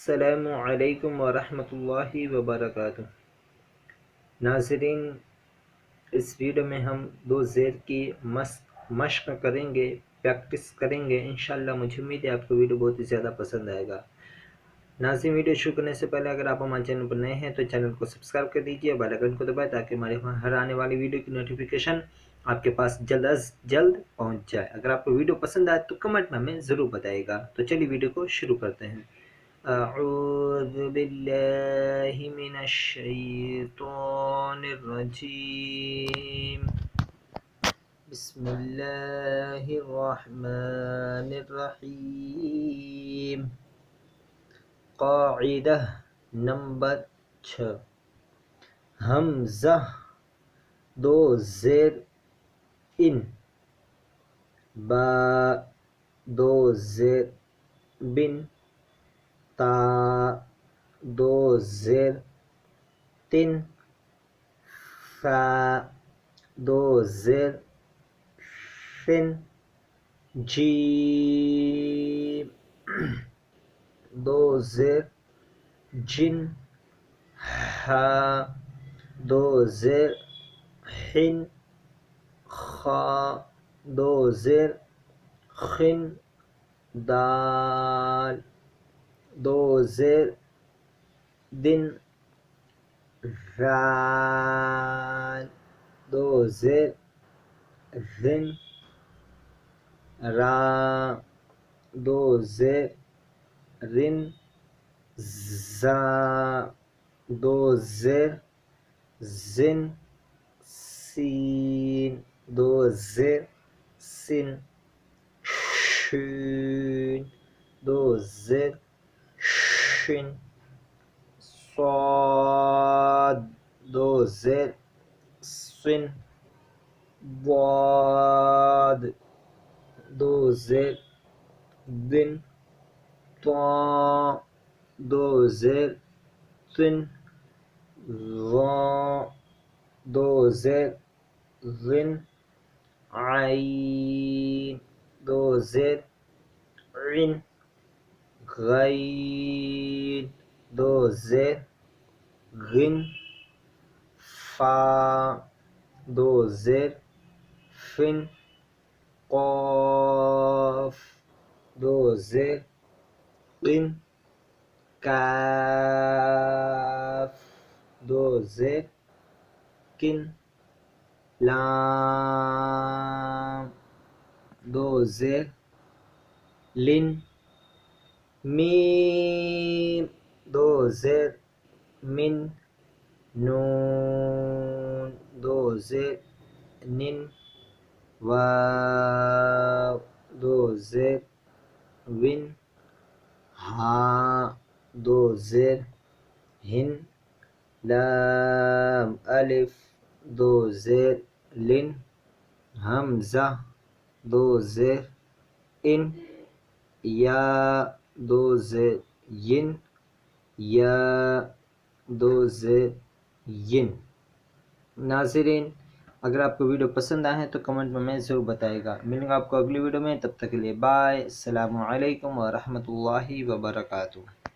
السلام علیکم ورحمۃ اللہ وبرکاتہ۔ ناظرین، اس ویڈیو میں ہم دو زیر کی مشق کریں گے، پریکٹس کریں گے انشاءاللہ۔ مجھے امید ہے آپ کو ویڈیو بہت ہی زیادہ پسند آئے گا۔ ناظرین، ویڈیو شروع کرنے سے پہلے اگر آپ ہمارے چینل پر نئے ہیں تو چینل کو سبسکرائب کر دیجیے اور بیل آئیکن کو دبائیں تاکہ ہمارے ہر آنے والی ویڈیو کی نوٹیفیکیشن آپ کے پاس جلد از جلد پہنچ جائے۔ اگر آپ کو ویڈیو پسند آئے تو کمنٹ میں ہمیں ضرور بتائے گا۔ تو چلیے ویڈیو کو شروع کرتے ہیں۔ اعوذ باللہ من الشیطان الرجیم، بسم اللہ الرحمن الرحیم۔ قاعدہ نمبر 6، حمزہ دو زیر ان، با دو زیر بن، تا دو زیر تن، فا دو زیر فن، جیم دو زیر جن، ہا دو زیر حن، خا دو زیر خن، دال دو زیر دن، ذال دو زیر ذن، را دو زیر رن، زا دو زیر زن، سین دو زیر سن، شین دو زیر شن، صاد دو زیر سن، ضاد دو زیر دن، طا دو زیر طن، ظا دو زیر ظن، عین دو زیر عن، غین دو زیر غن، فا دو زیر فن، قاف دو زیر قن، کاف دو زیر کن، لام دو زیر لن، میم دو زیر من، نون دو زیر نن، واو دو زیر ون، ہا دو زیر ہن، لام الف دو زیر لن، حمزہ دو زیر ان، یا دو زیر ین، یا دو زیر ین۔ ناظرین، اگر آپ کو ویڈیو پسند آئے تو کمنٹ میں ہمیں ضرور بتائے گا۔ ملیں گا آپ کو اگلی ویڈیو میں، تب تک کے لیے بائے، السلام علیکم ورحمۃ اللہ وبرکاتہ۔